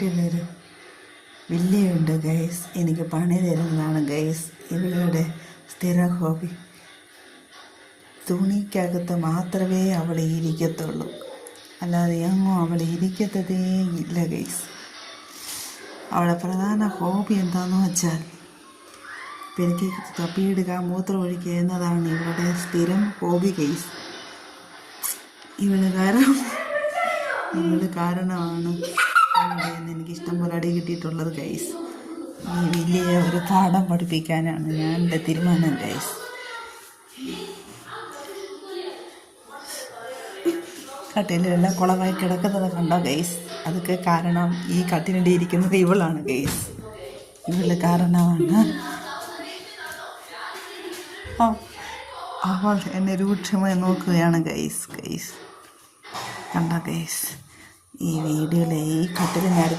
വീട്ടിലൊരു വില്ലിയുണ്ട് ഗൈസ്. എനിക്ക് പണി തരുന്നതാണ് ഗൈസ് ഇവളുടെ സ്ഥിര ഹോബി. തുണിക്കകത്ത് മാത്രമേ അവൾ ഇരിക്കത്തുള്ളൂ, അല്ലാതെ എങ്ങും അവൾ ഇരിക്കത്തതേ ഇല്ല ഗൈസ്. അവളുടെ പ്രധാന ഹോബി എന്താണെന്ന് വെച്ചാൽ പെരുക്കി തപ്പിയിടുക, മൂത്രം ഒഴിക്കുക എന്നതാണ് ഇവളുടെ സ്ഥിരം ഹോബി ഗൈസ്. ഇവള് കാരണമാണ് എനിക്ക് ഇഷ്ടം പോലെ അടി കിട്ടിയിട്ടുള്ളത് ഗൈസ്. ഈ വലിയ ഒരു പാഠം പഠിപ്പിക്കാനാണ് ഞാൻ എൻ്റെ തീരുമാനം ഗൈസ്. കട്ടിലെല്ലാം കുളമായി കിടക്കുന്നത് കണ്ടോ ഗൈസ്? അതൊക്കെ കാരണം ഈ കട്ടിലിൻ്റെ ഇരിക്കുന്നത് ഇവളാണ് ഗൈസ്. ഇവള് കാരണമാണ് അവൾ എന്നെ രൂക്ഷമായി നോക്കുകയാണ് ഗൈസ്. കണ്ട ഗൈസ്, ഈ വീഡിയോയിലെ ഈ കട്ടിലിനടുത്ത്